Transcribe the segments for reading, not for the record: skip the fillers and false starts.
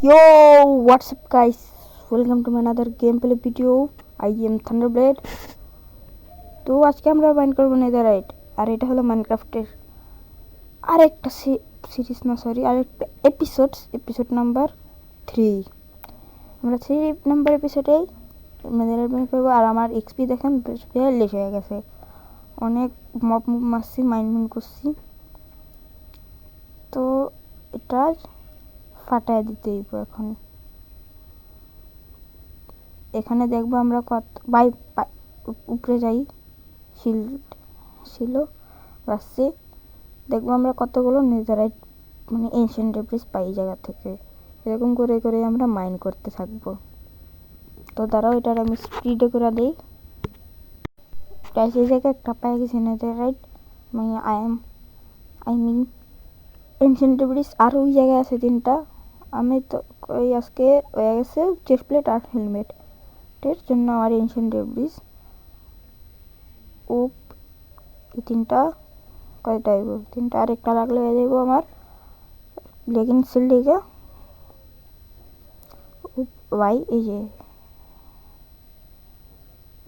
Yo, what's up guys? Welcome to my another gameplay video. I am Thunderblade. তো আজকে আমরা mine করবো নেদাররাইট, আর এটা হলো মাইনক্রাফটের আরেকটা সিরিজ, না সরি, আরেকটা এপিসোড নাম্বার 3। আমরা 3 নাম্বার এপিসোডেই নেদাররাইট মাইন করবো। আর আমার এক্সপি দেখেন লেস হয়ে গেছে, অনেক মব মারছি, মাইন করছি। তো এটা ফাটায় দিতে হইব এখন। এখানে দেখবো আমরা কত উপরে যাই, ছিল রাস্তে দেখবো আমরা কতগুলো নেদাররাইট মানে এনশিয়েন্ট ডেব্রিস পাই জায়গা থেকে। এরকম করে করে আমরা মাইন করতে থাকবো। তো দাঁড়াও, এটার আমি স্পিডে করে দিই। সেই জায়গায় একটা পাই গেছি নেদাররাইট, মানে আই মিন এনশিয়েন্ট ডেব্রিস। আর ওই জায়গায় আছে 3টা। আমি তো ওই আজকে হয়ে গেছে চেস্ট প্লেট আর হেলমেটের জন্য আমার এনশিয়েন্ট ডেব্রিস এই 3টা কয়টা আইব, 3টা আর একটা লাগলে হয়ে যাইব আমার লেগিংসের লিগে। ভাই এই যে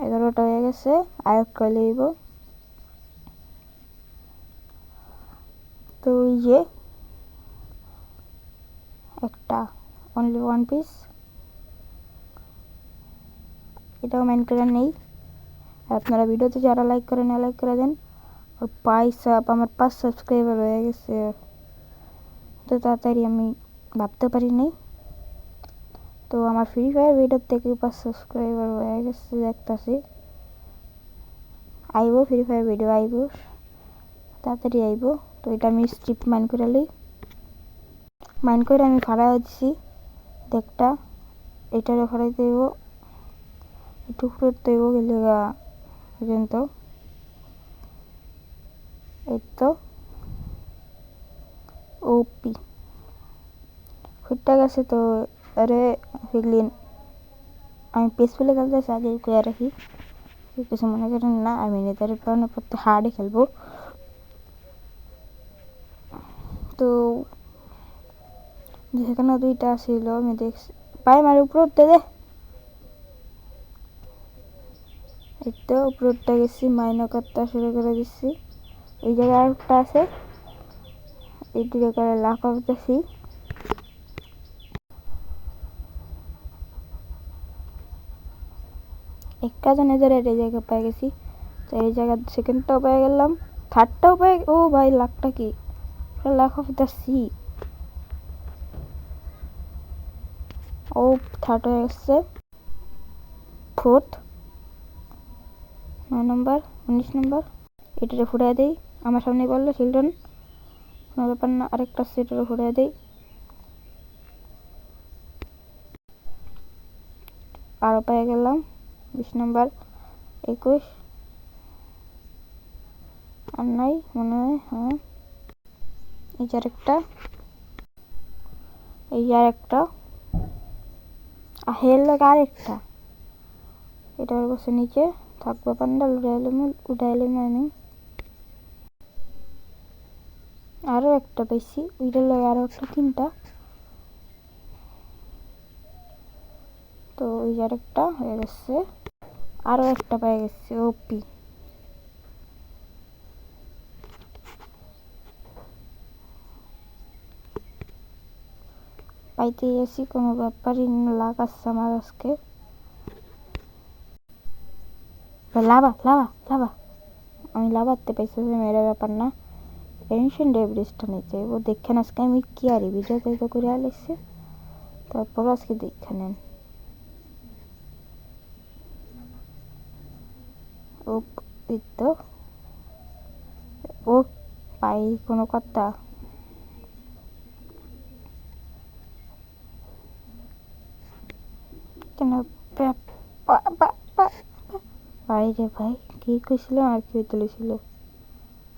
11টা হয়ে গেছে, আর একটা লইব। তো ওই যে একটা অনলি 1 পিস, এটাও মাইন করে নেই। আপনারা ভিডিওতে যারা লাইক করে দেন। আর আমার 5 সাবস্ক্রাইবার হয়ে গেছে, তো তাড়াতাড়ি আমি ভাবতে পারি নাই। তো আমার ফ্রি ফায়ার ভিডিওর থেকে 5 সাবস্ক্রাইবার হয়ে গেছে দেখতেছি। আইব ফ্রি ফায়ার ভিডিও আইব, তাড়াতাড়ি আইব। তো এটা আমি স্ট্রিপ মাইন করে লই। মাইন করে আমি ফাড়া দিছি দেখটা, এটারে ফাড়াইতে হইব, একটু করতে হইব গেলে পর্যন্ত। এই তো ওপি ফুটটা গেছে। তো আরে ফিগলিন আমি পিসফুলে খেলতে আগে কয়ে রাখি, কিছু মনে করেন না। আমি নেতারের কারণে প্রত্যেক হার্ডে খেলবো। তো যেখানে 2টা ছিল আমি দেখছি পাই মার উপর উঠতে দে। এই তো উপরে উঠতে গেছি, মাইনও করতে শুরু করে দিচ্ছি। এই জায়গায় আরেকটা আছে, এইদিকে করে লাফ করতেছি। একটা জনে ধরে এই জায়গায় পেয়ে গেছি। তো এই জায়গা সেকেন্ডটাও পেয়ে গেলাম, থার্ডটাও পেয়ে। ও ভাই লাখটা কি, লাখ অফ দ্য সি। ও থার্ড হয়ে গেছে, ফোর্থ 9 নম্বর 19 নম্বর। এটারে ফুটাই দেই, আমার সামনে বললো চিলড্রেন, কোনো ব্যাপার না। আরেকটা সেটারে ফুটাই দেই, আরও পেয়ে গেলাম 20 নম্বর 21। আর নাই মনে হয়, হ্যাঁ এই যে আরেকটা, এই যে আরেকটা হেল লাগে আরেকটা। এটার বসে নিচে থাকবে পান্ডাল উঠাইলে মানে আরও একটা পাইছি, ওইটার লাগে আরও একটা 3টা। তো ওই যে আরেকটা হয়ে গেছে, আরও একটা পেয়ে গেছে ওপি। পাইতে গেছি, কোনো ব্যাপারই না। লাভ আসছে আমার আজকে। লাভা লাভা লাভা, আমি লাভাতে পাইছি, মেয়েরা ব্যাপার না। এনশিয়েন্ট ডেব্রিসটা নিতে ও দেখেন। আজকে আমি কি আর ভিডিওতে তো করে আলাইছি, তারপর আজকে দেখে নেন। ও এই তো ও পাই কোনো কথা। কেন ভাই রে ভাই, কি কইছিল আর কি তুলেছিল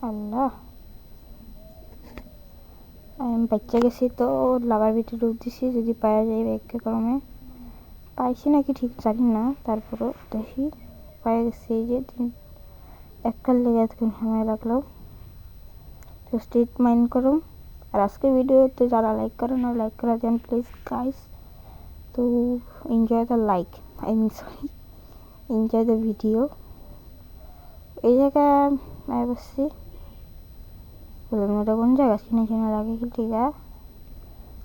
আল্লাহ। আমি বাচ্চা গেছি, তো লাভার ভিতরে ঢুক দিছি, যদি পাওয়া যায় ব্যাগকে ক্রমে। পাইছি নাকি ঠিক জানি না, তারপরও দেখি পায়ে গেছি। এই যে একটার লেগে এতক্ষণ সময় লাগলো। তো স্ট্রিট মাইন করুম আর আজকে ভিডিওতে যারা লাইক করেন না লাইক করে দেন প্লিজ গাইস। তো enjoy the like, I mean sorry, enjoy the video. এই জায়গায় বসছি ফুলের মধ্যে কোন জায়গা চিনে চিনে লাগে কি ঠিক আছে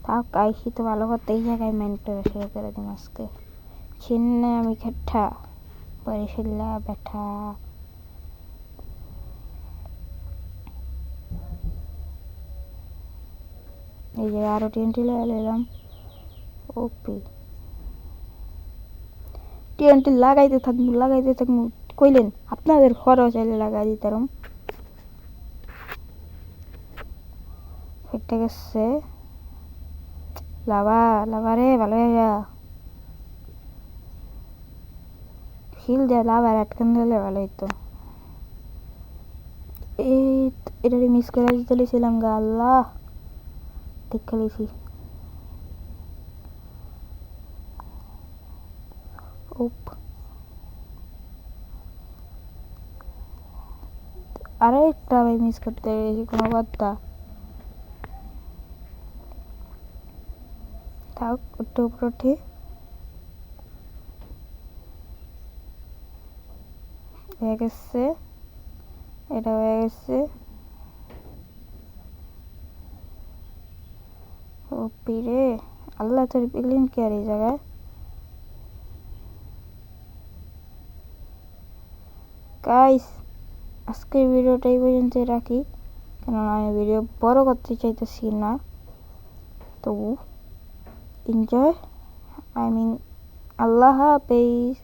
থাক আইসি তো ভালো করতে এই জায়গায় মেন্টর শুরু করে দিন আজকে চিন্নে আমি খেঠা পরিশিল্লা ব্যথা এই যে আরো টিএনটি এলাম ওপি টিএনটি লাগাইতে থাকবো কইলেন আপনাদের খরচ চাইলে লাগাই দিতাম ফেটে গেছে লাভা লাভা রে ভালো হয়ে যা হিল দেয় লাভার আটকান দিলে ভালো হইতো এটা মিস করে দিতে লেছিলাম গা আল্লাহ ঠিক খেলেছি ওপ আরে একটা ভাই মিস করতে গেছি কোনো কথা থাক একটু উপর উঠি হয়ে গেছে এটা হয়ে গেছে ওপি রে আল্লাহ তোর পিগলিন কে আর এই জায়গায় গাইস আজকের ভিডিওটা এই পর্যন্ত রাখি কেননা আমি ভিডিও বড় করতে চাইতেছি না তো এনজয় আই মিন আল্লাহ হাফেজ।